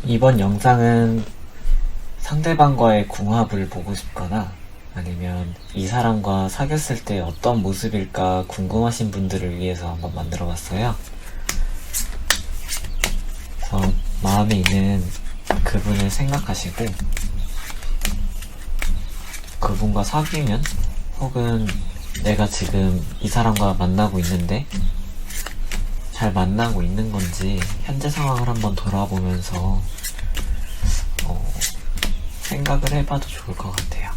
이번 영상은 상대방과의 궁합을 보고 싶거나 아니면 이 사람과 사귀었을 때 어떤 모습일까 궁금하신 분들을 위해서 한번 만들어 봤어요. 그래서 마음에 있는 그분을 생각하시고 그분과 사귀면 혹은 내가 지금 이 사람과 만나고 있는데 잘 만나고 있는 건지 현재 상황을 한번 돌아보면서 생각을 해봐도 좋을 것 같아요.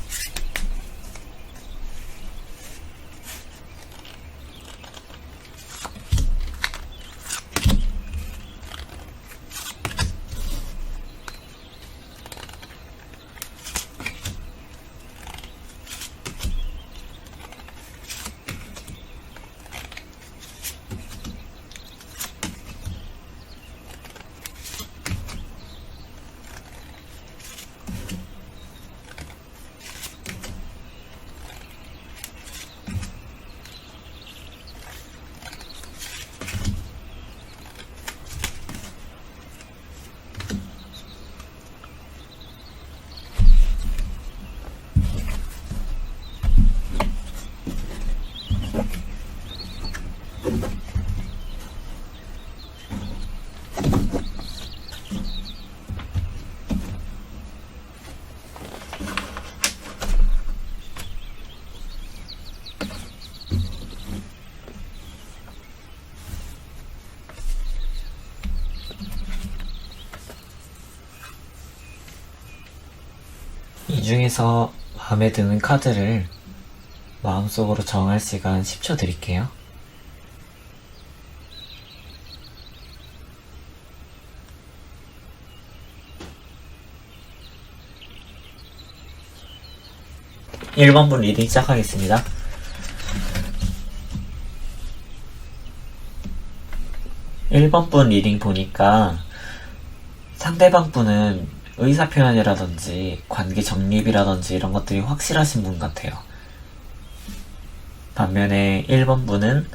이 중에서 마음에 드는 카드를 마음속으로 정할 시간 10초 드릴게요. (1번) 분 리딩 시작하겠습니다. (1번) 분 리딩 보니까 상대방 분은 의사표현이라든지 관계 정립이라든지 이런 것들이 확실하신 분 같아요. 반면에 1번 분은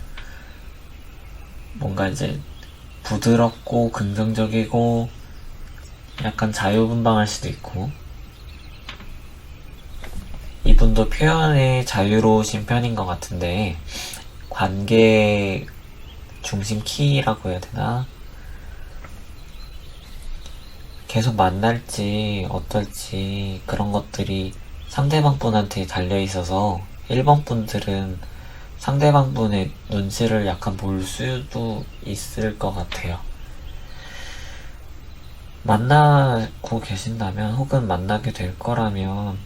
뭔가 이제 부드럽고 긍정적이고 약간 자유분방할 수도 있고, 이분도 표현에 자유로우신 편인 것 같은데 관계 중심 키라고 해야 되나? 계속 만날지 어떨지 그런 것들이 상대방 분한테 달려있어서 1번 분들은 상대방 분의 눈치를 약간 볼 수도 있을 것 같아요. 만나고 계신다면 혹은 만나게 될 거라면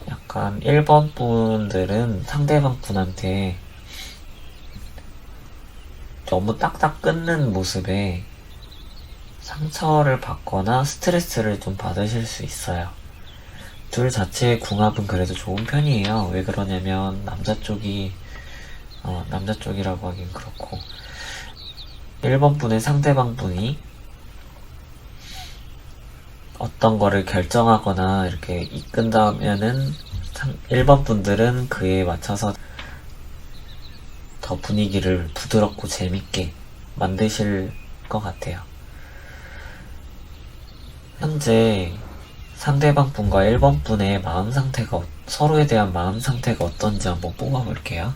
약간 1번 분들은 상대방 분한테 너무 딱딱 끊는 모습에 상처를 받거나 스트레스를 좀 받으실 수 있어요. 둘 자체의 궁합은 그래도 좋은 편이에요. 왜 그러냐면 남자 쪽이라고 하긴 그렇고 1번 분의 상대방 분이 어떤 거를 결정하거나 이렇게 이끈다면은 1번 분들은 그에 맞춰서 더 분위기를 부드럽고 재밌게 만드실 것 같아요. 현재 상대방 분과 1번 분의 마음 상태가, 서로에 대한 마음 상태가 어떤지 한번 뽑아볼게요.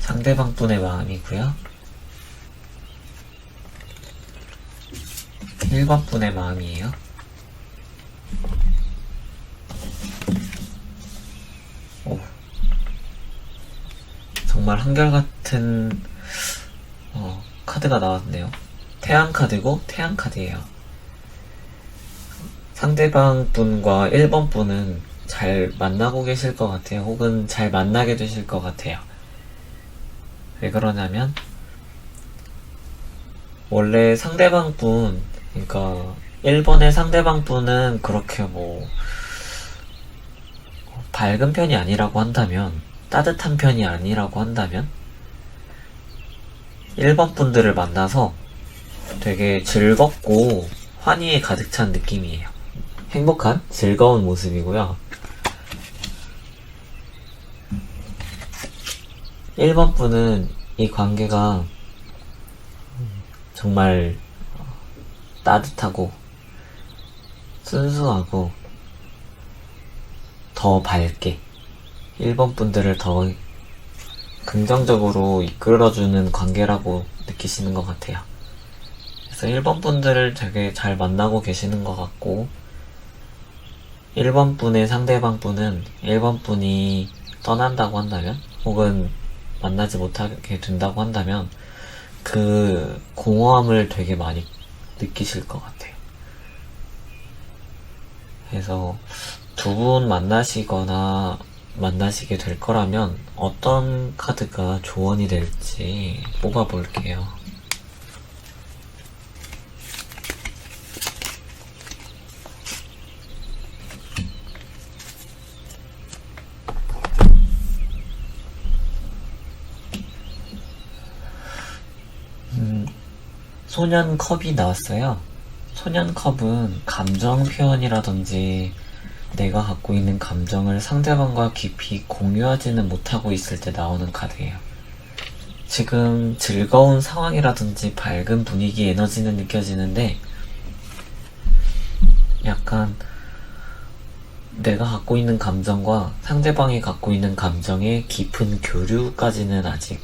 상대방 분의 마음이고요. 1번 분의 마음이에요. 정말 한결같은 카드가 나왔네요. 태양 카드고 태양 카드예요. 상대방 분과 1번 분은 잘 만나고 계실 것 같아요. 혹은 잘 만나게 되실 것 같아요. 왜 그러냐면 원래 상대방 분, 그러니까 1번의 상대방 분은 그렇게 밝은 편이 아니라고 한다면, 따뜻한 편이 아니라고 한다면 1번 분들을 만나서 되게 즐겁고 환희에 가득 찬 느낌이에요. 행복한, 즐거운 모습이고요. 1번 분은 이 관계가 정말 따뜻하고 순수하고 더 밝게 1번 분들을 더 긍정적으로 이끌어주는 관계라고 느끼시는 것 같아요. 그래서 1번 분들을 되게 잘 만나고 계시는 것 같고 1번 분의 상대방 분은 1번 분이 떠난다고 한다면 혹은 만나지 못하게 된다고 한다면 그 공허함을 되게 많이 느끼실 것 같아요. 그래서 두 분 만나시거나 만나시게 될 거라면 어떤 카드가 조언이 될지 뽑아볼게요. 소년 컵이 나왔어요. 소년 컵은 감정 표현이라든지 내가 갖고 있는 감정을 상대방과 깊이 공유하지는 못하고 있을 때 나오는 카드예요. 지금 즐거운 상황이라든지 밝은 분위기 에너지는 느껴지는데 약간 내가 갖고 있는 감정과 상대방이 갖고 있는 감정의 깊은 교류까지는 아직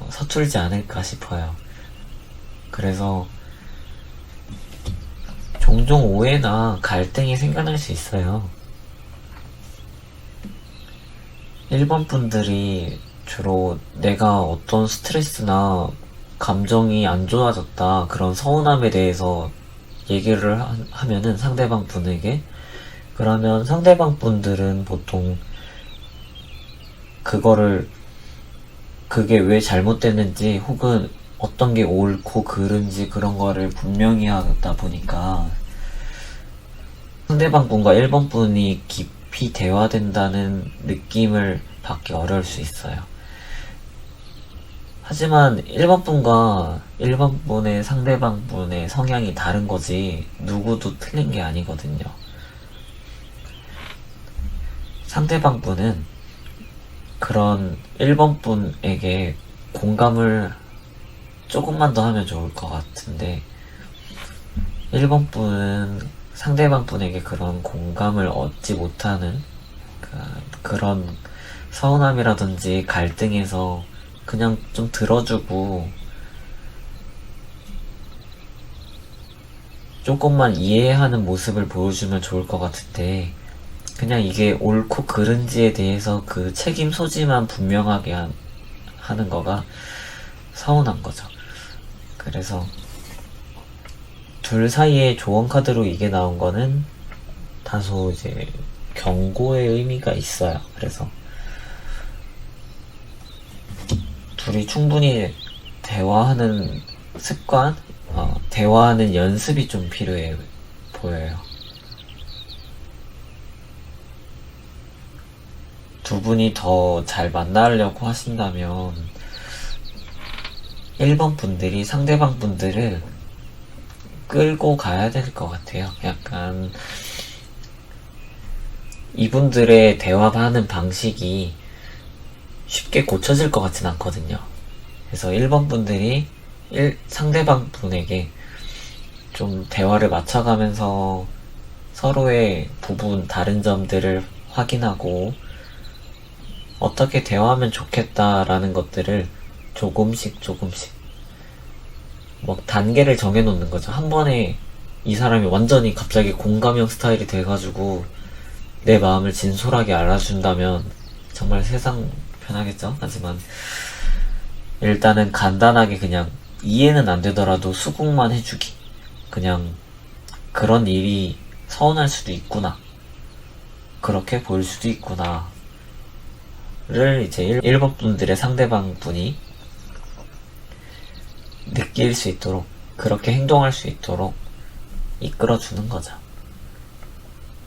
서툴지 않을까 싶어요. 그래서 종종 오해나 갈등이 생겨날 수 있어요. 1번 분들이 주로 내가 어떤 스트레스나 감정이 안 좋아졌다 그런 서운함에 대해서 얘기를 하면은 상대방 분에게 그러면 상대방 분들은 보통 그게 왜 잘못됐는지 혹은 어떤 게 옳고 그른지 그런 거를 분명히 하다 보니까 상대방 분과 1번 분이 깊이 대화된다는 느낌을 받기 어려울 수 있어요. 하지만 1번 분과 1번 분의 상대방 분의 성향이 다른 거지 누구도 틀린 게 아니거든요. 상대방 분은 그런 1번 분에게 공감을 조금만 더 하면 좋을 것 같은데 1번 분은 상대방 분에게 그런 공감을 얻지 못하는 그런 서운함이라든지 갈등에서 그냥 좀 들어주고 조금만 이해하는 모습을 보여주면 좋을 것 같은데 그냥 이게 옳고 그른지에 대해서 그 책임 소지만 분명하게 하는 거가 서운한 거죠. 그래서 둘 사이의 조언 카드로 이게 나온 거는 다소 이제 경고의 의미가 있어요. 그래서 둘이 충분히 대화하는 습관, 대화하는 연습이 좀 필요해 보여요. 두 분이 더 잘 만나려고 하신다면 1번 분들이 상대방 분들을 끌고 가야 될 것 같아요. 약간 이분들의 대화하는 방식이 쉽게 고쳐질 것 같진 않거든요. 그래서 1번 분들이 상대방 분에게 좀 대화를 맞춰가면서 서로의 다른 점들을 확인하고 어떻게 대화하면 좋겠다라는 것들을 조금씩 단계를 정해놓는 거죠. 한 번에 이 사람이 완전히 갑자기 공감형 스타일이 돼가지고 내 마음을 진솔하게 알아준다면 정말 세상 편하겠죠? 하지만 일단은 간단하게 그냥 이해는 안 되더라도 수긍만 해주기. 그냥 그런 일이 서운할 수도 있구나. 그렇게 보일 수도 있구나. 를 이제 1번 분들의 상대방 분이 느낄 수 있도록 그렇게 행동할 수 있도록 이끌어주는 거죠.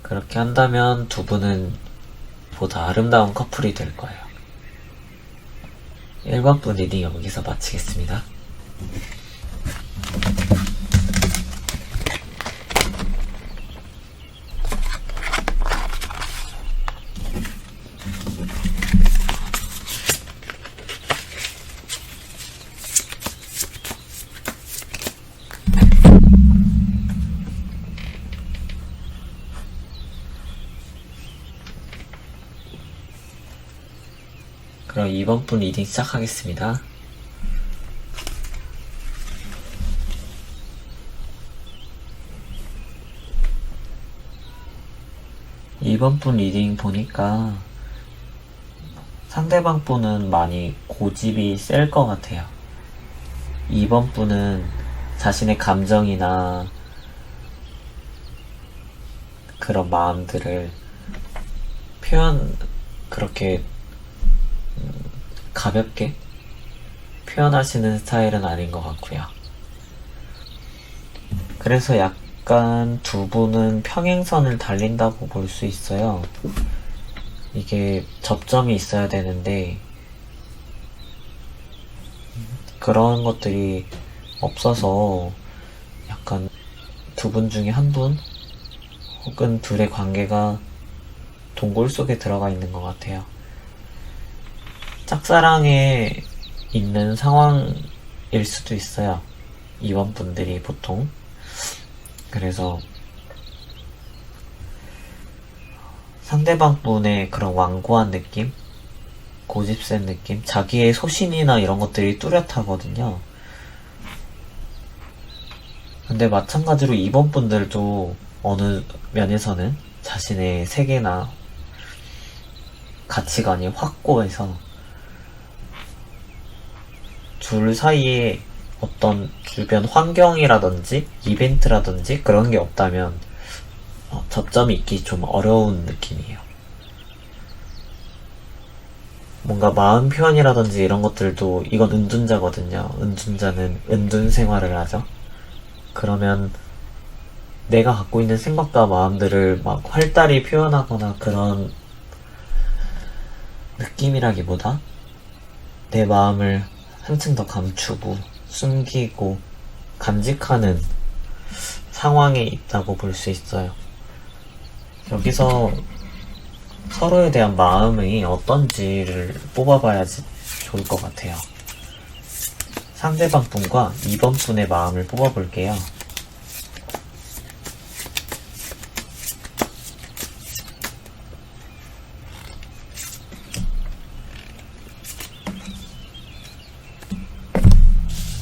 그렇게 한다면 두 분은 보다 아름다운 커플이 될 거예요. 1번 분 리딩 여기서 마치겠습니다. 그럼 2번 분 리딩 시작하겠습니다. 이번 분 리딩 보니까 상대방 분은 많이 고집이 셀 것 같아요. 2번 분은 자신의 감정이나 그런 마음들을 그렇게 가볍게 표현하시는 스타일은 아닌 것 같고요. 그래서 약간 두 분은 평행선을 달린다고 볼 수 있어요. 이게 접점이 있어야 되는데 그런 것들이 없어서 약간 두 분 중에 한 분 혹은 둘의 관계가 동굴 속에 들어가 있는 것 같아요. 짝사랑에 있는 상황일 수도 있어요. 이번 분들이 보통. 그래서 상대방 분의 그런 완고한 느낌? 고집센 느낌? 자기의 소신이나 이런 것들이 뚜렷하거든요. 근데 마찬가지로 이번 분들도 어느 면에서는 자신의 세계나 가치관이 확고해서 둘 사이에 어떤 주변 환경이라든지 이벤트라든지 그런 게 없다면 접점이 있기 좀 어려운 느낌이에요. 뭔가 마음 표현이라든지 이런 것들도 이건 은둔자거든요. 은둔자는 은둔 생활을 하죠. 그러면 내가 갖고 있는 생각과 마음들을 막 활달히 표현하거나 그런 느낌이라기보다 내 마음을 한층 더 감추고 숨기고 간직하는 상황에 있다고 볼 수 있어요. 여기서 서로에 대한 마음이 어떤지를 뽑아봐야지 좋을 것 같아요. 상대방 분과 2번 분의 마음을 뽑아볼게요.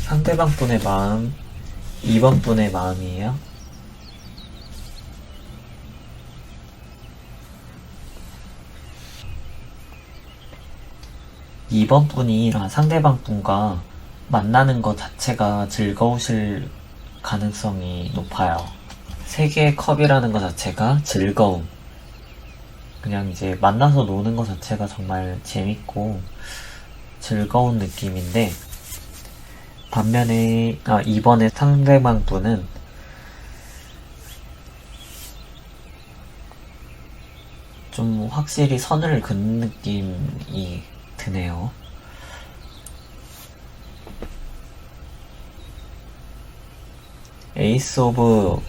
상대방 분의 마음, 2번 분의 마음이에요. 이번 분이랑 상대방 분과 만나는 것 자체가 즐거우실 가능성이 높아요. 세 개의 컵이라는 것 자체가 즐거움. 그냥 이제 만나서 노는 것 자체가 정말 재밌고 즐거운 느낌인데, 반면에 이번에 상대방 분은 좀 확실히 선을 긋는 느낌이 드네요. 에이스 오브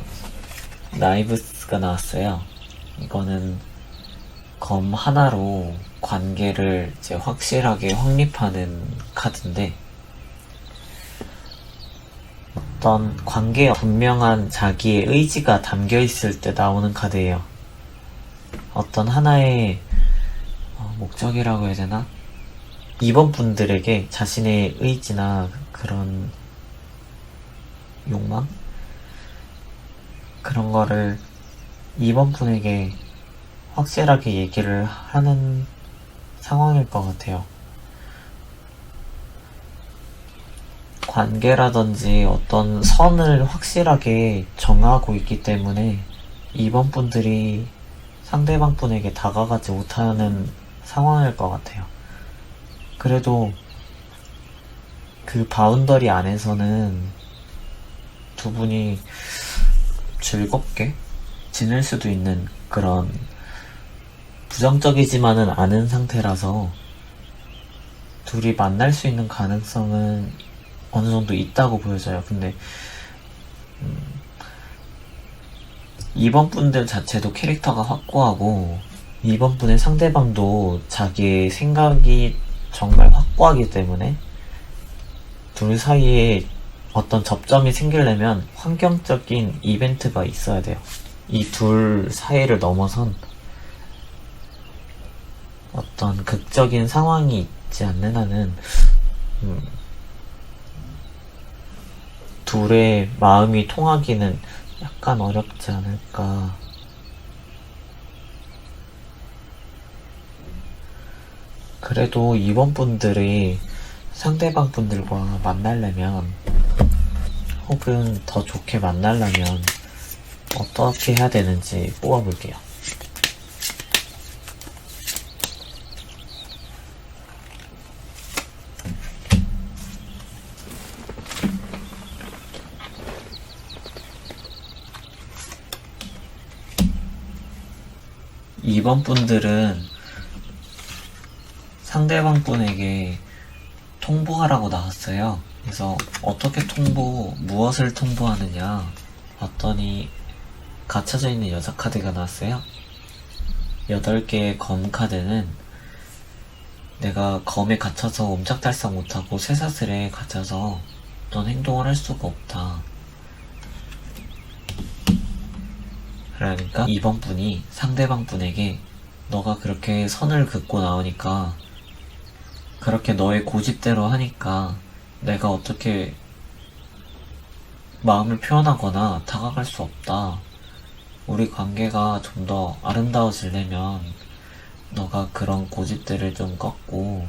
나이브스가 나왔어요. 이거는 검 하나로 관계를 이제 확실하게 확립하는 카드인데, 어떤 관계에 분명한 자기의 의지가 담겨 있을 때 나오는 카드예요. 어떤 하나의 목적이라고 해야 되나? 이번 분들에게 자신의 의지나 그런 욕망? 그런 거를 이번 분에게 확실하게 얘기를 하는 상황일 것 같아요. 관계라든지 어떤 선을 확실하게 정하고 있기 때문에 이번 분들이 상대방 분에게 다가가지 못하는 상황일 것 같아요. 그래도 그 바운더리 안에서는 두 분이 즐겁게 지낼 수도 있는 그런 부정적이지만은 않은 상태라서 둘이 만날 수 있는 가능성은 어느 정도 있다고 보여져요. 근데 이번 분들 자체도 캐릭터가 확고하고 이번 분의 상대방도 자기의 생각이 정말 확고하기 때문에 둘 사이에 어떤 접점이 생기려면 환경적인 이벤트가 있어야 돼요. 이 둘 사이를 넘어선 어떤 극적인 상황이 있지 않는 한은 둘의 마음이 통하기는 약간 어렵지 않을까. 그래도 이번 분들이 상대방 분들과 만나려면 혹은 더 좋게 만나려면 어떻게 해야 되는지 뽑아볼게요. 이번 분들은 상대방 분에게 통보하라고 나왔어요. 그래서 어떻게 무엇을 통보하느냐 봤더니 갇혀져 있는 여자 카드가 나왔어요. 8개의 검 카드는 내가 검에 갇혀서 옴짝달싹 못하고 쇠사슬에 갇혀서 어떤 행동을 할 수가 없다. 그러니까 이번 분이 상대방 분에게 너가 그렇게 선을 긋고 나오니까 그렇게 너의 고집대로 하니까 내가 어떻게 마음을 표현하거나 다가갈 수 없다. 우리 관계가 좀 더 아름다워지려면 너가 그런 고집들을 좀 꺾고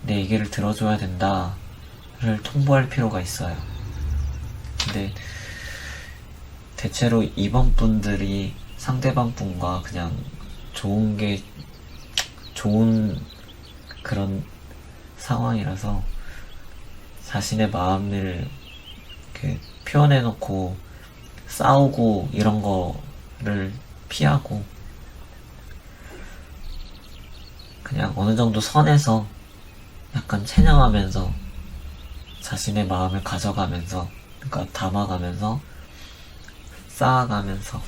내 얘기를 들어줘야 된다를 통보할 필요가 있어요. 근데 대체로 이번 분들이 상대방 분과 그냥 좋은 그런 상황이라서 자신의 마음을 이렇게 표현해놓고 싸우고 이런 거를 피하고 그냥 어느 정도 선에서 약간 체념하면서 자신의 마음을 가져가면서 그러니까 담아가면서 쌓아가면서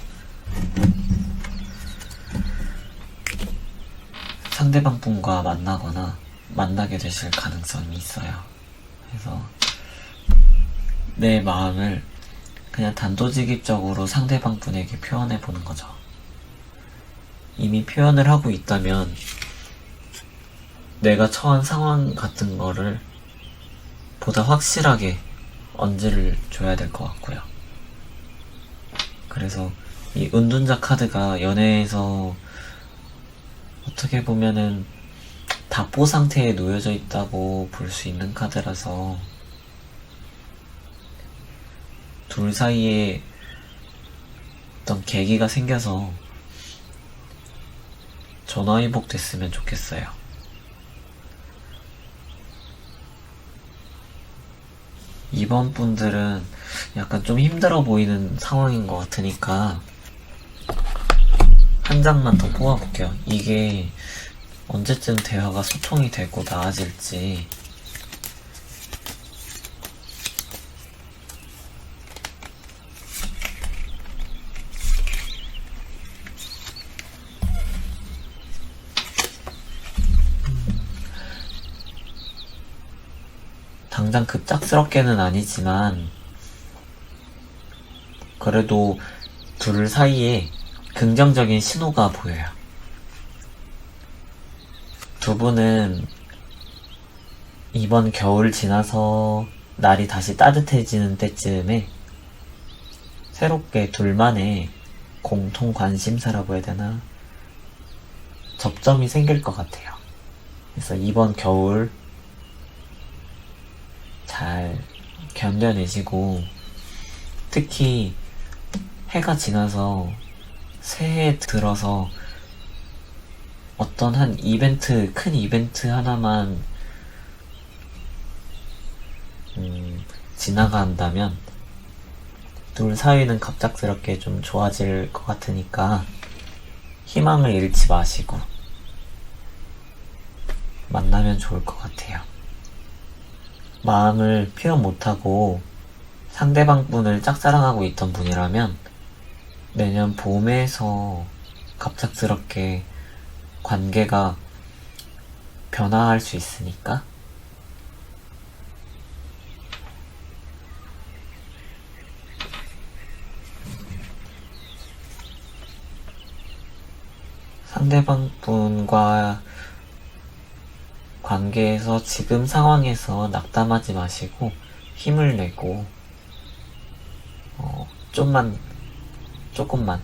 상대방 분과 만나거나 만나게 되실 가능성이 있어요. 그래서 내 마음을 그냥 단도직입적으로 상대방 분에게 표현해 보는 거죠. 이미 표현을 하고 있다면 내가 처한 상황 같은 거를 보다 확실하게 언지를 줘야 될 것 같고요. 그래서 이 은둔자 카드가 연애에서 어떻게 보면은 답보 상태에 놓여져 있다고 볼 수 있는 카드라서 둘 사이에 어떤 계기가 생겨서 전화위복 됐으면 좋겠어요. 이번 분들은 약간 좀 힘들어 보이는 상황인 것 같으니까 한 장만 더 뽑아볼게요. 이게 언제쯤 대화가 소통이 되고 나아질지. 당장 급작스럽게는 아니지만 그래도 둘 사이에 긍정적인 신호가 보여요. 두 분은 이번 겨울 지나서 날이 다시 따뜻해지는 때쯤에 새롭게 둘만의 공통 관심사라고 해야 되나? 접점이 생길 것 같아요. 그래서 이번 겨울 잘 견뎌내시고 특히 해가 지나서 새해 들어서 어떤 큰 이벤트 하나만 지나간다면 둘 사이는 갑작스럽게 좀 좋아질 것 같으니까 희망을 잃지 마시고 만나면 좋을 것 같아요. 마음을 표현 못하고 상대방 분을 짝사랑하고 있던 분이라면 내년 봄에서 갑작스럽게 관계가 변화할 수 있으니까 상대방 분과 관계에서 지금 상황에서 낙담하지 마시고 힘을 내고 조금만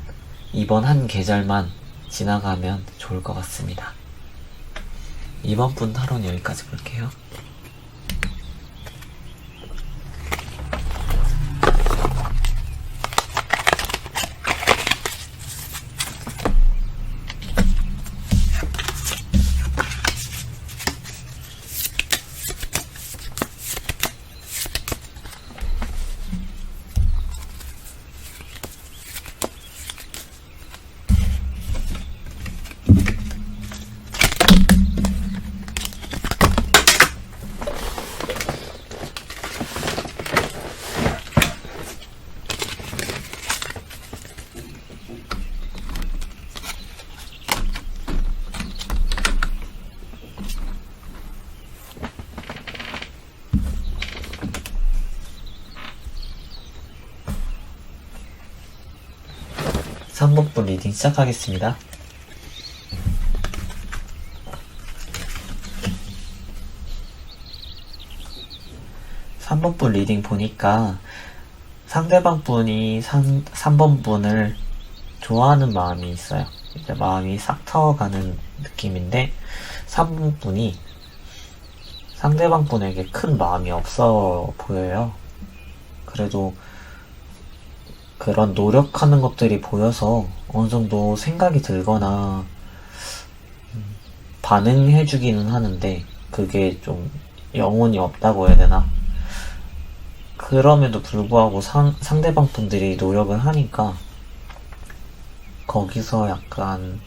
이번 한 계절만 지나가면 좋을 것 같습니다. 이번 분 타로는 여기까지 볼게요. 3번분 리딩 시작하겠습니다. (3번분) 리딩 보니까 상대방 분이 3번 분을 좋아하는 마음이 있어요. 이제 마음이 싹 트어가는 느낌인데 3번 분이 상대방 분에게 큰 마음이 없어 보여요. 그래도 그런 노력하는 것들이 보여서 어느 정도 생각이 들거나 반응해주기는 하는데 그게 좀 영혼이 없다고 해야 되나? 그럼에도 불구하고 상대방 분들이 노력을 하니까 거기서 약간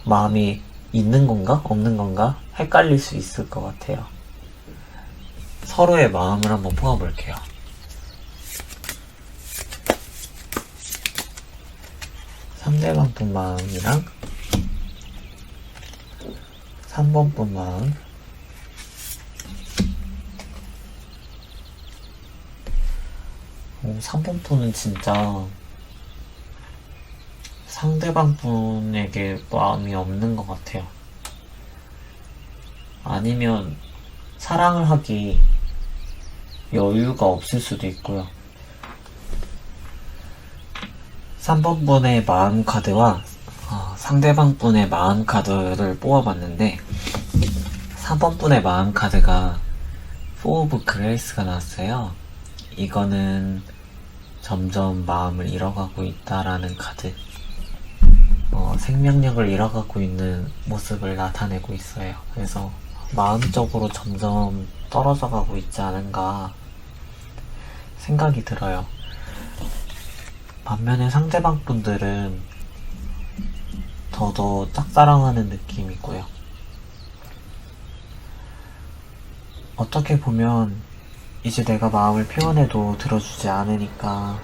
마음이 있는 건가? 없는 건가? 헷갈릴 수 있을 것 같아요. 서로의 마음을 한번 뽑아볼게요. 상대방 분 마음이랑 3번 분 마음, 오, 3번 분은 진짜 상대방 분에게 마음이 없는 것 같아요. 아니면 사랑을 하기 여유가 없을 수도 있고요. 3번 분의 마음 카드와 상대방 분의 마음 카드를 뽑아봤는데 3번 분의 마음 카드가 4 오브 그레이스가 나왔어요. 이거는 점점 마음을 잃어가고 있다라는 카드, 생명력을 잃어가고 있는 모습을 나타내고 있어요. 그래서 마음적으로 점점 떨어져 가고 있지 않은가 생각이 들어요. 반면에 상대방 분들은 더더 짝사랑하는 느낌이고요. 어떻게 보면 이제 내가 마음을 표현해도 들어주지 않으니까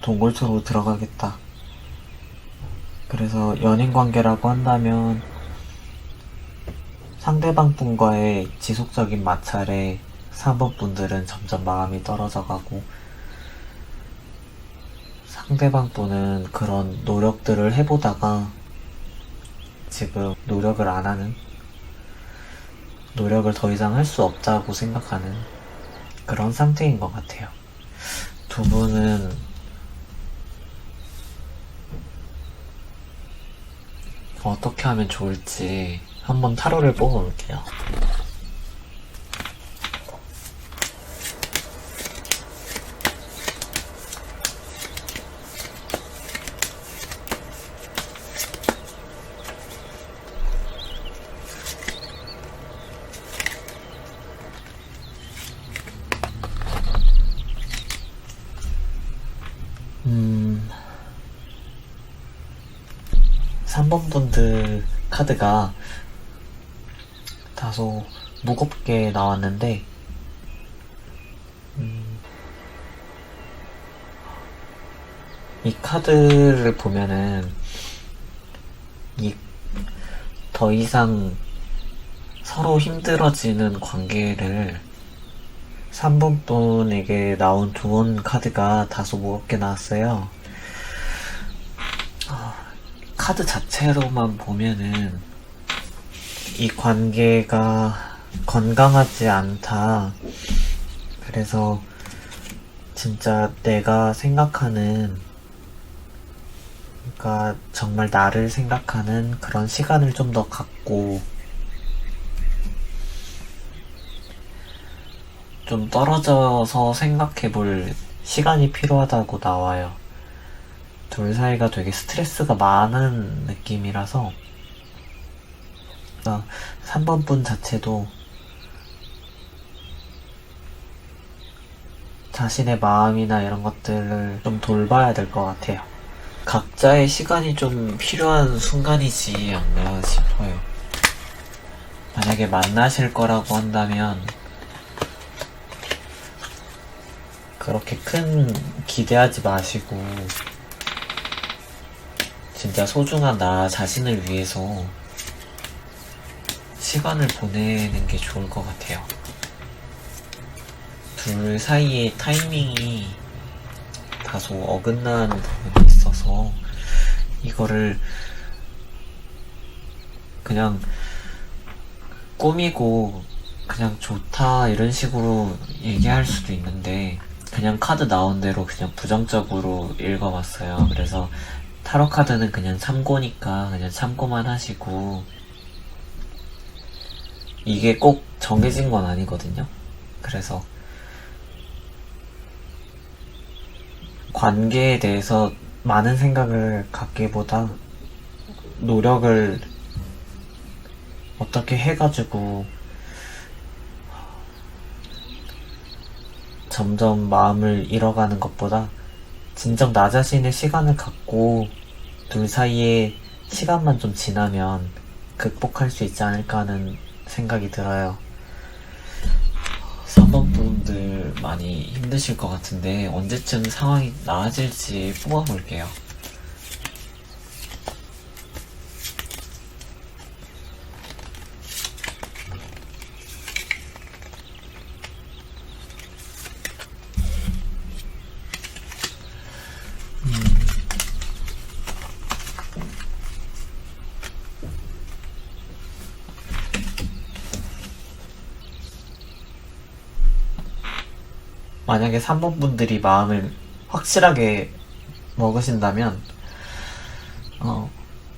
동굴 속으로 들어가겠다. 그래서 연인관계라고 한다면 상대방 분과의 지속적인 마찰에 3번 분들은 점점 마음이 떨어져가고 상대방 분은 그런 노력들을 해보다가 지금 노력을 안 하는, 노력을 더 이상 할 수 없다고 생각하는 그런 상태인 것 같아요. 두 분은 어떻게 하면 좋을지 한번 타로를 뽑아볼게요. 음... 3번 분들 카드가 다소 무겁게 나왔는데 이 카드를 보면은 더 이상 서로 힘들어지는 관계를 3번 분에게 나온 조언 카드가 다소 무겁게 나왔어요. 카드 자체로만 보면은 이 관계가 건강하지 않다. 그래서 진짜 내가 생각하는, 그러니까 정말 나를 생각하는 그런 시간을 좀 더 갖고 좀 떨어져서 생각해 볼 시간이 필요하다고 나와요. 둘 사이가 되게 스트레스가 많은 느낌이라서 3번 분 자체도 자신의 마음이나 이런 것들을 좀 돌봐야 될 것 같아요. 각자의 시간이 좀 필요한 순간이지 않나 싶어요. 만약에 만나실 거라고 한다면 그렇게 큰 기대하지 마시고 진짜 소중한 나 자신을 위해서 시간을 보내는 게 좋을 것 같아요. 둘 사이의 타이밍이 다소 어긋난 부분이 있어서 이거를 그냥 꾸미고 그냥 좋다 이런 식으로 얘기할 수도 있는데 그냥 카드 나온 대로 그냥 부정적으로 읽어봤어요. 그래서 타로 카드는 그냥 참고니까 그냥 참고만 하시고 이게 꼭 정해진 건 아니거든요. 그래서 관계에 대해서 많은 생각을 갖기보다 노력을 어떻게 해가지고 점점 마음을 잃어가는 것보다 진정 나 자신의 시간을 갖고 둘 사이에 시간만 좀 지나면 극복할 수 있지 않을까 하는 생각이 들어요. 3번 분들 많이 힘드실 것 같은데 언제쯤 상황이 나아질지 뽑아볼게요. 만약에 3번 분들이 마음을 확실하게 먹으신다면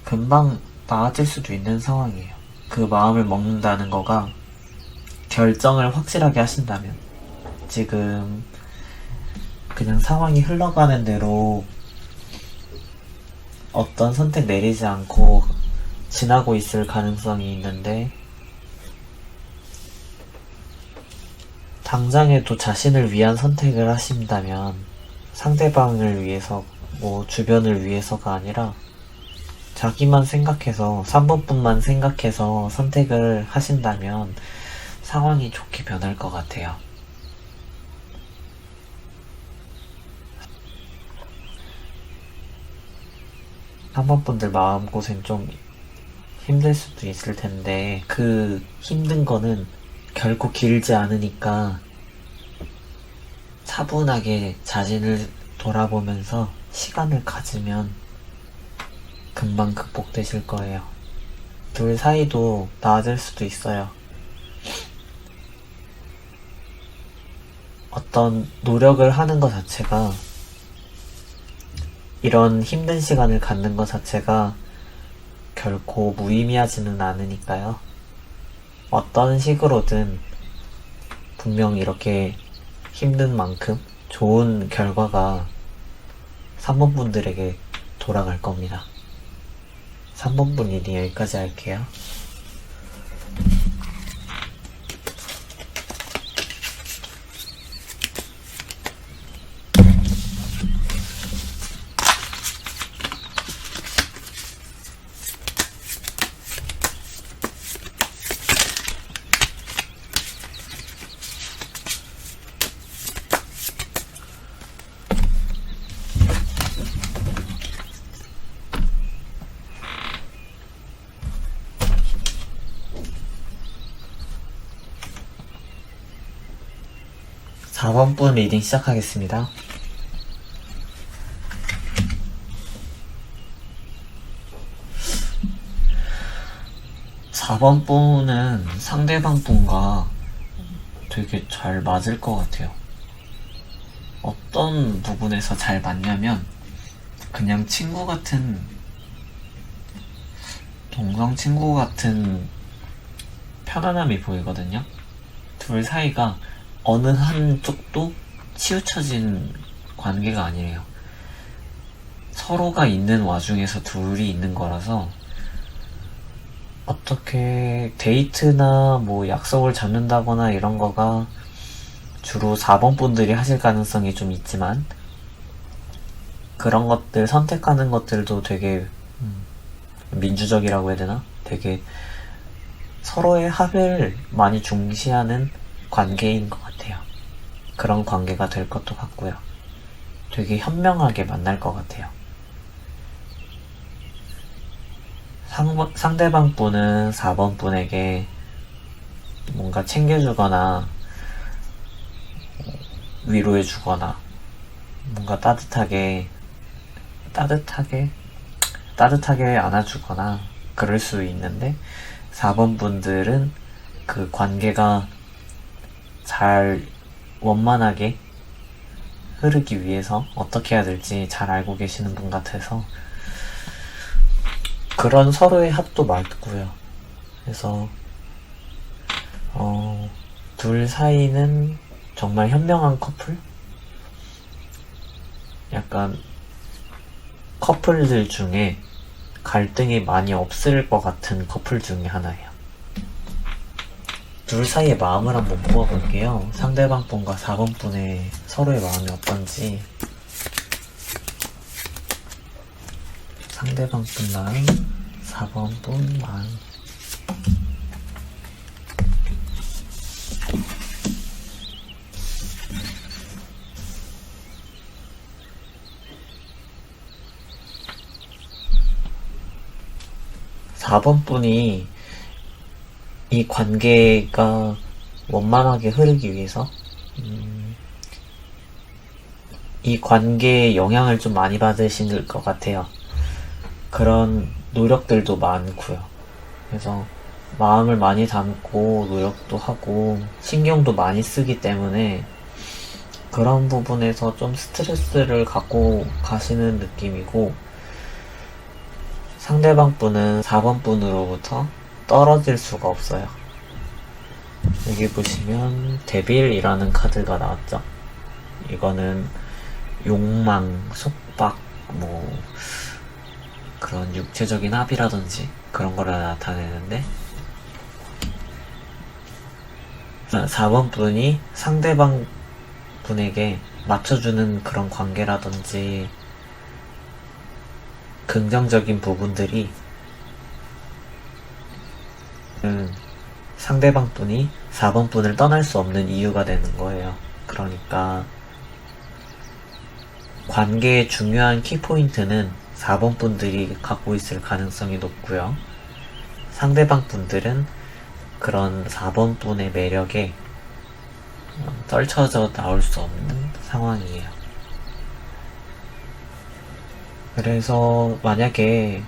금방 나아질 수도 있는 상황이에요. 그 마음을 먹는다는 거가 결정을 확실하게 하신다면 지금 그냥 상황이 흘러가는 대로 어떤 선택 내리지 않고 지나고 있을 가능성이 있는데 당장에도 자신을 위한 선택을 하신다면 상대방을 위해서 뭐 주변을 위해서가 아니라 자기만 생각해서 3번뿐만 생각해서 선택을 하신다면 상황이 좋게 변할 것 같아요. 한 번분들 마음고생 좀 힘들 수도 있을 텐데 그 힘든 거는 결코 길지 않으니까 차분하게 자신을 돌아보면서 시간을 가지면 금방 극복되실 거예요. 둘 사이도 나아질 수도 있어요. 어떤 노력을 하는 것 자체가 이런 힘든 시간을 갖는 것 자체가 결코 무의미하지는 않으니까요. 어떤 식으로든 분명 이렇게 힘든 만큼 좋은 결과가 3번 분들에게 돌아갈 겁니다. 3번 분이니 여기까지 할게요. 사 번 분 리딩 시작하겠습니다. 4 4번 분은 상대방 분과 되게 잘 맞을 것 같아요. 어떤 부분에서 잘 맞냐면 그냥 친구 같은, 동성 친구 같은 편안함이 보이거든요. 둘 사이가 어느 한쪽도 치우쳐진 관계가 아니에요. 서로가 있는 와중에서 둘이 있는 거라서 어떻게 데이트나 뭐 약속을 잡는다거나 이런 거가 주로 4번 분들이 하실 가능성이 좀 있지만, 그런 것들 선택하는 것들도 되게 민주적이라고 해야 되나? 되게 서로의 합을 많이 중시하는 관계인 것 같아요. 그런 관계가 될 것도 같고요. 되게 현명하게 만날 것 같아요. 상대방 분은 4번 분에게 뭔가 챙겨주거나 위로해주거나 뭔가 따뜻하게 안아주거나 그럴 수 있는데, 4번 분들은 그 관계가 잘 원만하게 흐르기 위해서 어떻게 해야 될지 잘 알고 계시는 분 같아서 그런 서로의 합도 맞고요. 그래서 둘 사이는 정말 현명한 커플? 약간 커플들 중에 갈등이 많이 없을 것 같은 커플 중에 하나예요. 둘 사이의 마음을 한번 모아볼게요. 상대방 분과 4번 분의 서로의 마음이 어떤지. 상대방 분 마음, 4번 분 마음. (4번) 분이 이 관계가 원만하게 흐르기 위해서 이 관계에 영향을 좀 많이 받으실 것 같아요. 그런 노력들도 많고요. 그래서 마음을 많이 담고 노력도 하고 신경도 많이 쓰기 때문에 그런 부분에서 좀 스트레스를 갖고 가시는 느낌이고, 상대방 분은 4번 분으로부터 떨어질 수가 없어요. 여기 보시면 데빌이라는 카드가 나왔죠. 이거는 욕망, 속박, 뭐 그런 육체적인 합의라든지 그런 거를 나타내는데, 4번 분이 상대방 분에게 맞춰주는 그런 관계라든지 긍정적인 부분들이 상대방 분이 4번 분을 떠날 수 없는 이유가 되는 거예요. 그러니까 관계의 중요한 키포인트는 4번 분들이 갖고 있을 가능성이 높고요. 상대방 분들은 그런 4번 분의 매력에 떨쳐져 나올 수 없는 상황이에요. 그래서 만약에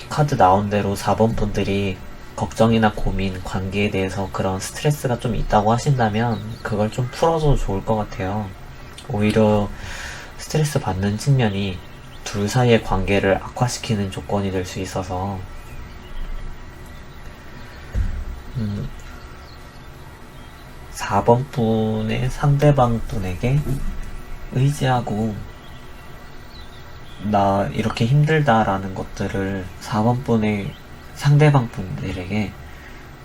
카드 나온 대로 4번 분들이 걱정이나 고민, 관계에 대해서 그런 스트레스가 좀 있다고 하신다면 그걸 좀 풀어도 좋을 것 같아요. 오히려 스트레스 받는 측면이 둘 사이의 관계를 악화시키는 조건이 될 수 있어서 4번 분의 상대방 분에게 의지하고 나 이렇게 힘들다라는 것들을 4번 분의 상대방 분들에게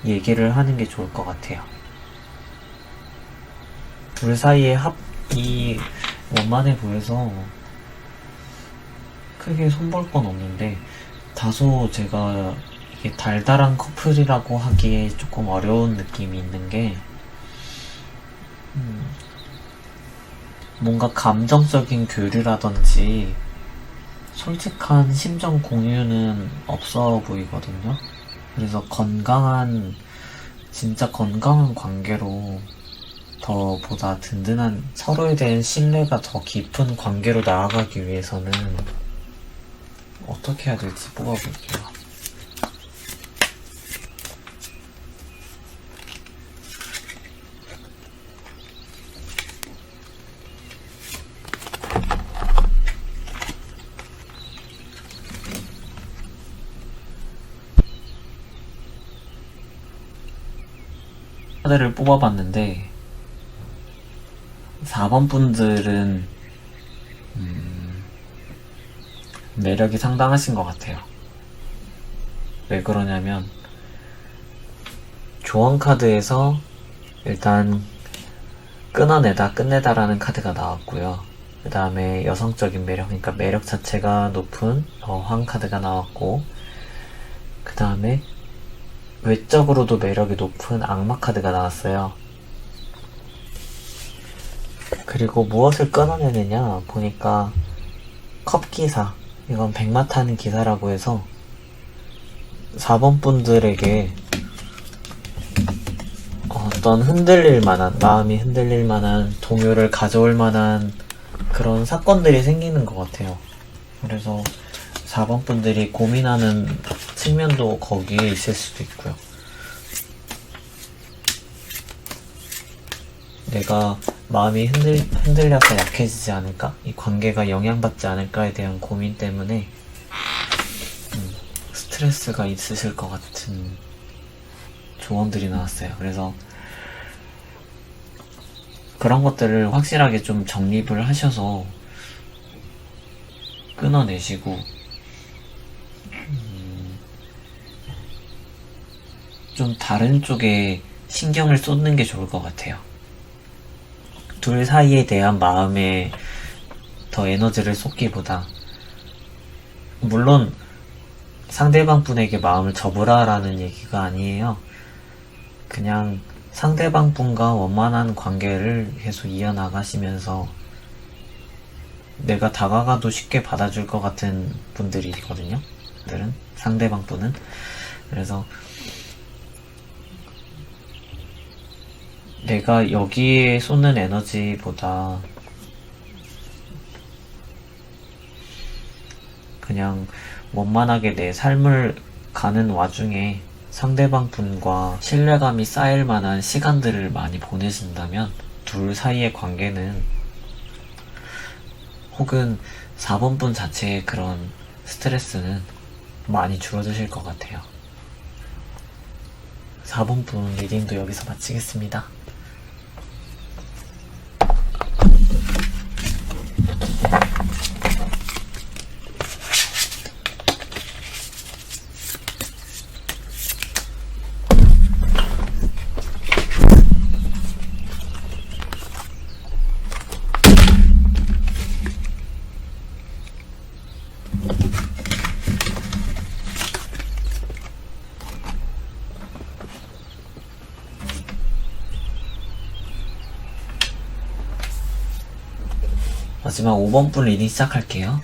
얘기를 하는 게 좋을 것 같아요. 둘 사이의 합이 원만해 보여서 크게 손볼 건 없는데, 다소 제가 이게 달달한 커플이라고 하기에 조금 어려운 느낌이 있는 게, 뭔가 감정적인 교류라든지 솔직한 심정 공유는 없어 보이거든요. 그래서 진짜 건강한 관계로, 더 보다 든든한, 서로에 대한 신뢰가 더 깊은 관계로 나아가기 위해서는 어떻게 해야 될지 뽑아볼게요. 카드를 뽑아봤는데 4번 분들은 매력이 상당하신 것 같아요. 왜 그러냐면 조언 카드에서 일단 끊어내다 끝내다라는 카드가 나왔고요. 그 다음에 여성적인 매력, 그러니까 매력 자체가 높은 황 카드가 나왔고, 그 다음에 외적으로도 매력이 높은 악마 카드가 나왔어요. 그리고 무엇을 끊어내느냐 보니까 컵기사, 이건 백마 타는 기사라고 해서 4번 분들에게 어떤 흔들릴 만한, 마음이 흔들릴 만한, 동요를 가져올 만한 그런 사건들이 생기는 것 같아요. 그래서 4번 분들이 고민하는 측면도 거기에 있을 수도 있고요. 내가 마음이 흔들려서 약해지지 않을까? 이 관계가 영향받지 않을까에 대한 고민 때문에 스트레스가 있으실 것 같은 조언들이 나왔어요. 그래서 그런 것들을 확실하게 좀 정립을 하셔서 끊어내시고 좀 다른 쪽에 신경을 쏟는 게 좋을 것 같아요. 둘 사이에 대한 마음에 더 에너지를 쏟기보다, 물론 상대방 분에게 마음을 접으라라는 얘기가 아니에요. 그냥 상대방 분과 원만한 관계를 계속 이어나가시면서 내가 다가가도 쉽게 받아줄 것 같은 분들이거든요. 분들은, 상대방 분은. 그래서 내가 여기에 쏟는 에너지보다 그냥 원만하게 내 삶을 가는 와중에 상대방 분과 신뢰감이 쌓일 만한 시간들을 많이 보내신다면 둘 사이의 관계는, 혹은 4번 분 자체의 그런 스트레스는 많이 줄어드실 것 같아요. 4번 분 리딩도 여기서 마치겠습니다. 마지막 5번 분 리딩 시작할게요.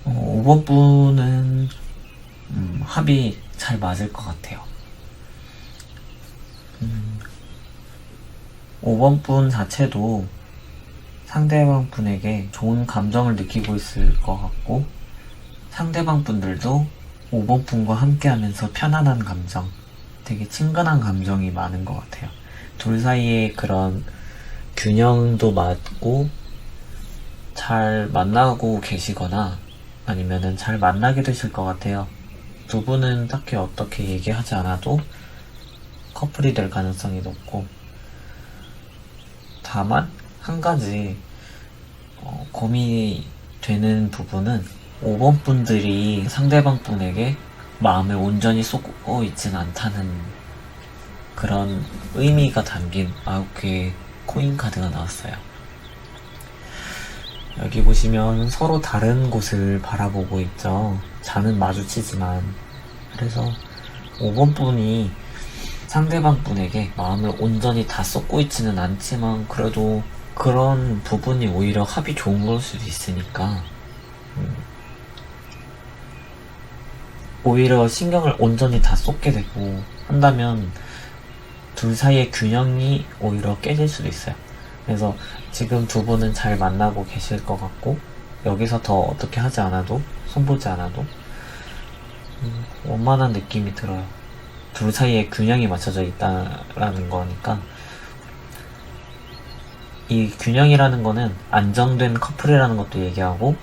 5번 분은 합이 잘 맞을 것 같아요. 5번 분 자체도 상대방 분에게 좋은 감정을 느끼고 있을 것 같고, 상대방 분들도 5번 분과 함께 하면서 편안한 감정, 되게 친근한 감정이 많은 것 같아요. 둘 사이에 그런 균형도 맞고 잘 만나고 계시거나 아니면은 잘 만나게 되실 것 같아요. 두 분은 딱히 어떻게 얘기하지 않아도 커플이 될 가능성이 높고, 다만 한 가지 고민이 되는 부분은 5번 분들이 상대방 분에게 마음을 온전히 쏟고 있진 않다는 그런 의미가 담긴 9개의 코인 카드가 나왔어요. 여기 보시면 서로 다른 곳을 바라보고 있죠. 잔은 마주치지만. 그래서 5번 분이 상대방 분에게 마음을 온전히 다 쏟고 있지는 않지만 그래도 그런 부분이 오히려 합이 좋은 걸 수도 있으니까 오히려 신경을 온전히 다 쏟게 되고 한다면 둘 사이의 균형이 오히려 깨질 수도 있어요. 그래서 지금 두 분은 잘 만나고 계실 것 같고, 여기서 더 어떻게 하지 않아도, 손보지 않아도 원만한 느낌이 들어요. 둘 사이에 균형이 맞춰져 있다라는 거니까. 이 균형이라는 거는 안정된 커플이라는 것도 얘기하고,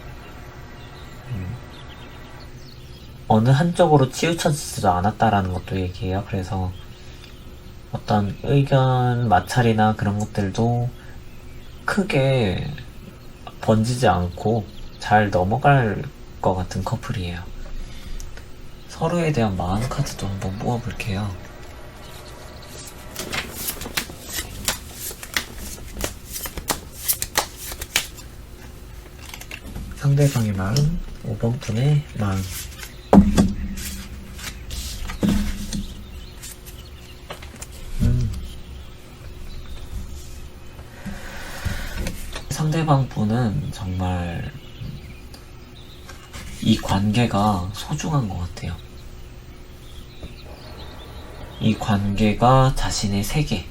어느 한쪽으로 치우쳐지지도 않았다라는 것도 얘기해요. 그래서 어떤 의견 마찰이나 그런 것들도 크게 번지지 않고 잘 넘어갈 것 같은 커플이에요. 서로에 대한 마음 카드도 한번 뽑아볼게요. 상대방의 마음, 5번 분의 마음. 상대방 분은 정말 이 관계가 소중한 것 같아요. 이 관계가 자신의 세계,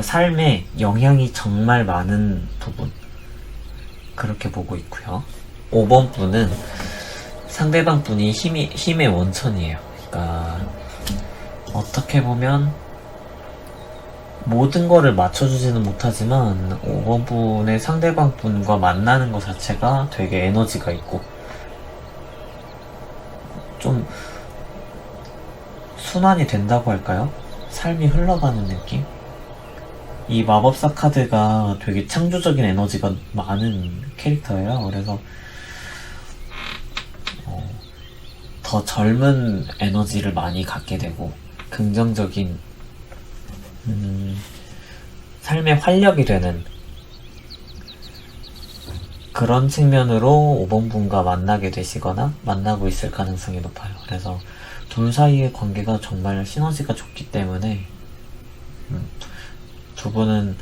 삶에 영향이 정말 많은 부분, 그렇게 보고 있고요. 5번 분은 상대방 분이 힘의 원천이에요. 그러니까 어떻게 보면 모든 거를 맞춰주지는 못하지만 5번 분의 상대방 분과 만나는 것 자체가 되게 에너지가 있고 좀 순환이 된다고 할까요? 삶이 흘러가는 느낌? 이 마법사 카드가 되게 창조적인 에너지가 많은 캐릭터예요. 그래서 더 젊은 에너지를 많이 갖게 되고 긍정적인 삶의 활력이 되는 그런 측면으로 5번 분과 만나게 되시거나 만나고 있을 가능성이 높아요. 그래서 둘 사이의 관계가 정말 시너지가 좋기 때문에 두 분은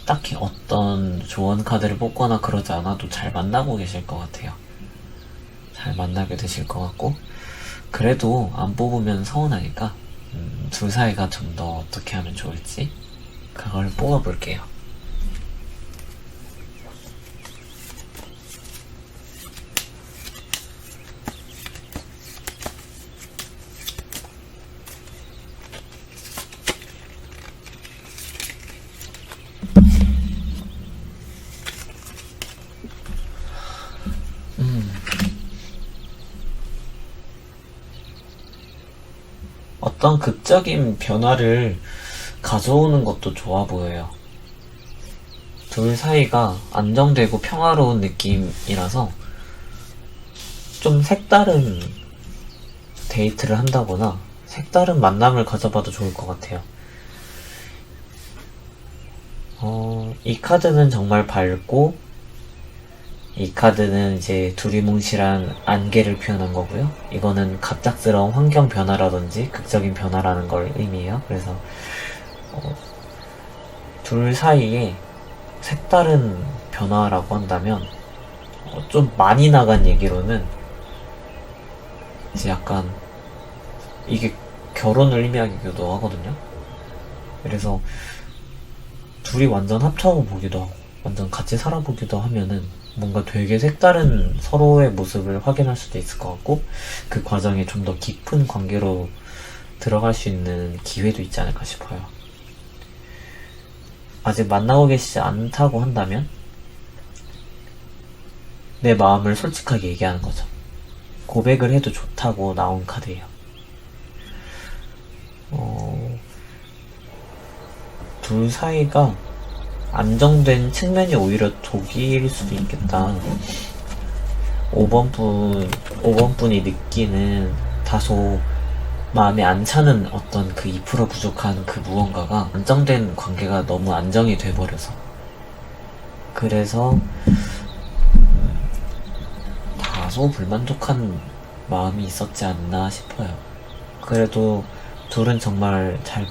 딱히 어떤 조언 카드를 뽑거나 그러지 않아도 잘 만나고 계실 것 같아요. 잘 만나게 되실 것 같고, 그래도 안 뽑으면 서운하니까 둘 사이가 좀 더 어떻게 하면 좋을지 그걸 뽑아볼게요. 어떤 극적인 변화를 가져오는 것도 좋아 보여요. 둘 사이가 안정되고 평화로운 느낌이라서 좀 색다른 데이트를 한다거나 색다른 만남을 가져봐도 좋을 것 같아요. 이 카드는 정말 밝고, 이 카드는 이제 두리뭉실한 안개를 표현한 거고요. 이거는 갑작스러운 환경 변화라든지 극적인 변화라는 걸 의미해요. 그래서 둘 사이에 색다른 변화라고 한다면 좀 많이 나간 얘기로는 이제 약간 이게 결혼을 의미하기도 하거든요. 그래서 둘이 완전 합쳐서 보기도 하고 완전 같이 살아보기도 하면은 뭔가 되게 색다른 서로의 모습을 확인할 수도 있을 것 같고, 그 과정에 좀 더 깊은 관계로 들어갈 수 있는 기회도 있지 않을까 싶어요. 아직 만나고 계시지 않다고 한다면 내 마음을 솔직하게 얘기하는 거죠. 고백을 해도 좋다고 나온 카드예요. 둘 사이가 안정된 측면이 오히려 독일 수도 있겠다. 5번 분이 느끼는 다소 마음에 안 차는 어떤 그 2% 부족한 그 무언가가 안정된 관계가 너무 안정이 돼버려서, 그래서 다소 불만족한 마음이 있었지 않나 싶어요. 그래도 둘은 정말 잘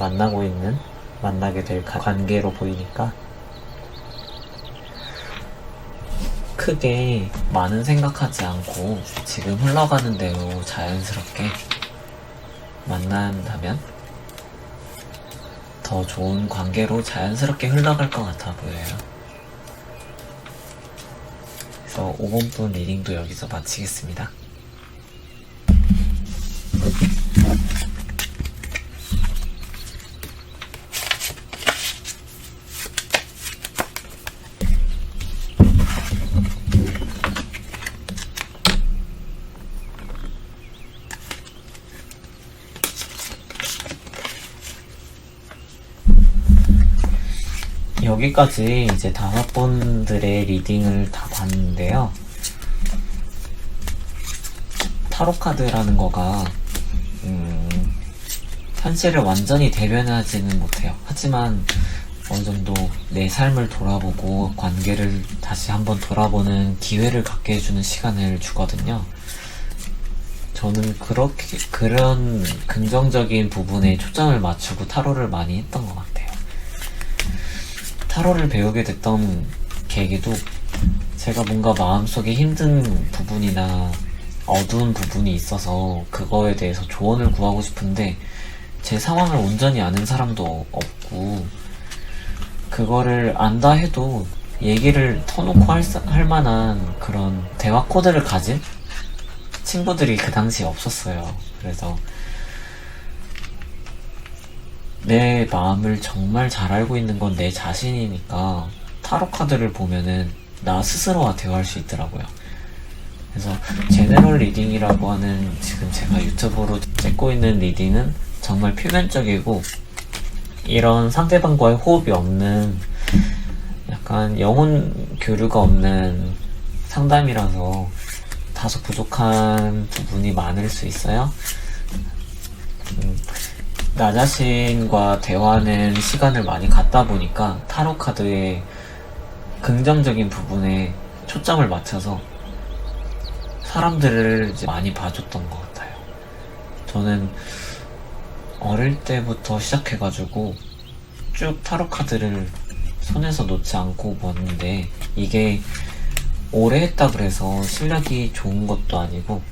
만나게 될 관계로 보이니까 크게 많은 생각하지 않고 지금 흘러가는 대로 자연스럽게 만난다면 더 좋은 관계로 자연스럽게 흘러갈 것 같아 보여요. 그래서 5번 분 리딩도 여기서 마치겠습니다. 여기까지 이제 5분들의 리딩을 다 봤는데요. 타로카드라는 거가 현실을 완전히 대변하지는 못해요. 하지만 어느 정도 내 삶을 돌아보고 관계를 다시 한번 돌아보는 기회를 갖게 해주는 시간을 주거든요. 저는 그런 긍정적인 부분에 초점을 맞추고 타로를 많이 했던 것 같아요. 타로를 배우게 됐던 계기도 제가 뭔가 마음속에 힘든 부분이나 어두운 부분이 있어서 그거에 대해서 조언을 구하고 싶은데 제 상황을 온전히 아는 사람도 없고 그거를 안다 해도 얘기를 터놓고 할 만한 그런 대화 코드를 가진 친구들이 그 당시에 없었어요. 그래서 내 마음을 정말 잘 알고 있는 건 내 자신이니까 타로 카드를 보면은 나 스스로와 대화할 수 있더라고요. 그래서 제너럴 리딩이라고 하는 지금 제가 유튜브로 찍고 있는 리딩은 정말 표면적이고 이런 상대방과의 호흡이 없는 약간 영혼 교류가 없는 상담이라서 다소 부족한 부분이 많을 수 있어요. 나 자신과 대화하는 시간을 많이 갖다 보니까 타로 카드의 긍정적인 부분에 초점을 맞춰서 사람들을 이제 많이 봐줬던 것 같아요. 저는 어릴 때부터 시작해가지고 쭉 타로 카드를 손에서 놓지 않고 봤는데 이게 오래 했다 그래서 실력이 좋은 것도 아니고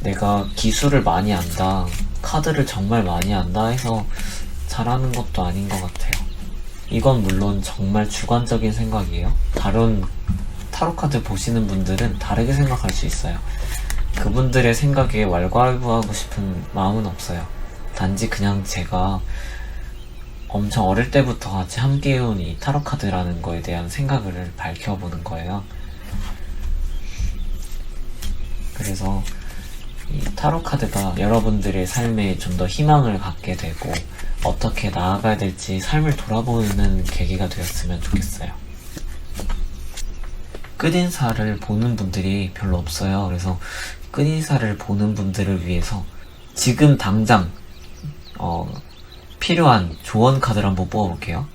내가 기술을 많이 안다, 카드를 정말 많이 안다 해서 잘하는 것도 아닌 것 같아요. 이건 물론 정말 주관적인 생각이에요. 다른 타로카드 보시는 분들은 다르게 생각할 수 있어요. 그분들의 생각에 왈가왈부하고 싶은 마음은 없어요. 단지 그냥 제가 엄청 어릴 때부터 같이 함께 해온 이 타로카드라는 거에 대한 생각을 밝혀보는 거예요. 그래서 이 타로카드가 여러분들의 삶에 좀 더 희망을 갖게 되고 어떻게 나아가야 될지 삶을 돌아보는 계기가 되었으면 좋겠어요. 끝인사를 보는 분들이 별로 없어요. 그래서 끝인사를 보는 분들을 위해서 지금 당장 필요한 조언 카드를 한번 뽑아볼게요.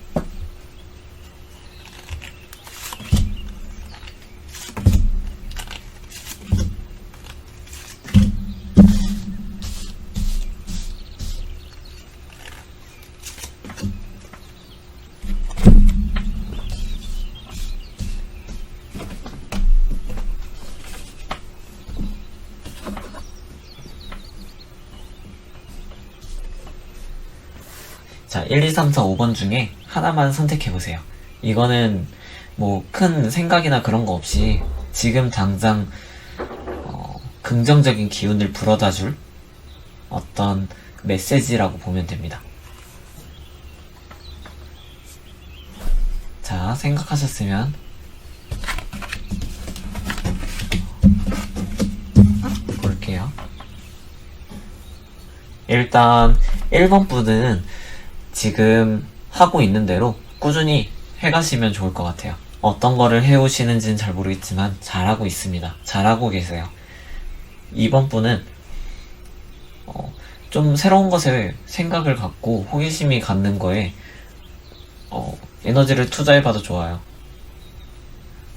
자, 1, 2, 3, 4, 5번 중에 하나만 선택해보세요. 이거는 뭐 큰 생각이나 그런 거 없이 지금 당장 긍정적인 기운을 불어다줄 어떤 메시지라고 보면 됩니다. 자, 생각하셨으면 볼게요. 일단 1번 분은 지금 하고 있는 대로 꾸준히 해가시면 좋을 것 같아요. 어떤 거를 해오시는지는 잘 모르겠지만 잘하고 있습니다. 잘하고 계세요. 2번 분은 좀 새로운 것에 생각을 갖고 호기심이 갖는 거에 에너지를 투자해봐도 좋아요.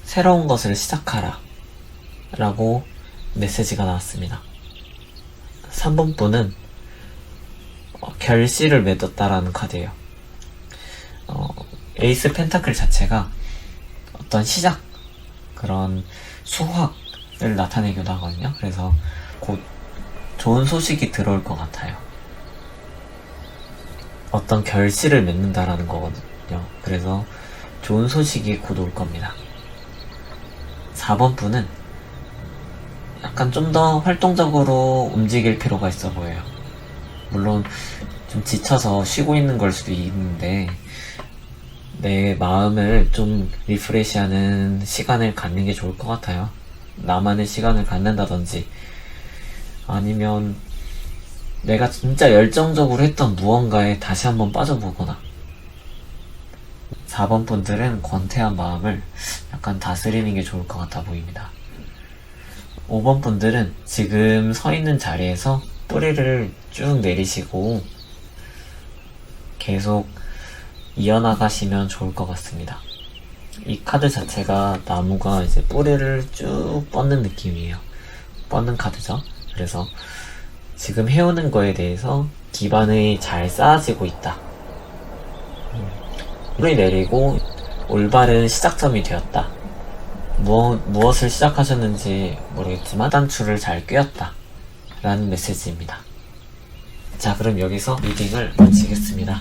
새로운 것을 시작하라 라고 메시지가 나왔습니다. 3번 분은 결실을 맺었다라는 카드예요. 에이스 펜타클 자체가 어떤 시작, 그런 수확을 나타내기도 하거든요. 그래서 곧 좋은 소식이 들어올 것 같아요. 어떤 결실을 맺는다라는 거거든요. 그래서 좋은 소식이 곧 올 겁니다. 4번 분은 약간 좀 더 활동적으로 움직일 필요가 있어 보여요. 물론 좀 지쳐서 쉬고 있는 걸 수도 있는데 내 마음을 좀 리프레시하는 시간을 갖는 게 좋을 것 같아요. 나만의 시간을 갖는다든지 아니면 내가 진짜 열정적으로 했던 무언가에 다시 한번 빠져보거나 4번 분들은 권태한 마음을 약간 다스리는 게 좋을 것 같아 보입니다. 5번 분들은 지금 서 있는 자리에서 뿌리를 쭉 내리시고 계속 이어나가시면 좋을 것 같습니다. 이 카드 자체가 나무가 이제 뿌리를 쭉 뻗는 느낌이에요. 뻗는 카드죠. 그래서 지금 해오는 거에 대해서 기반이 잘 쌓아지고 있다. 뿌리 내리고 올바른 시작점이 되었다. 무엇을 시작하셨는지 모르겠지만 단추를 잘 꿰었다 라는 메시지입니다. 자, 그럼 여기서 리딩을 마치겠습니다.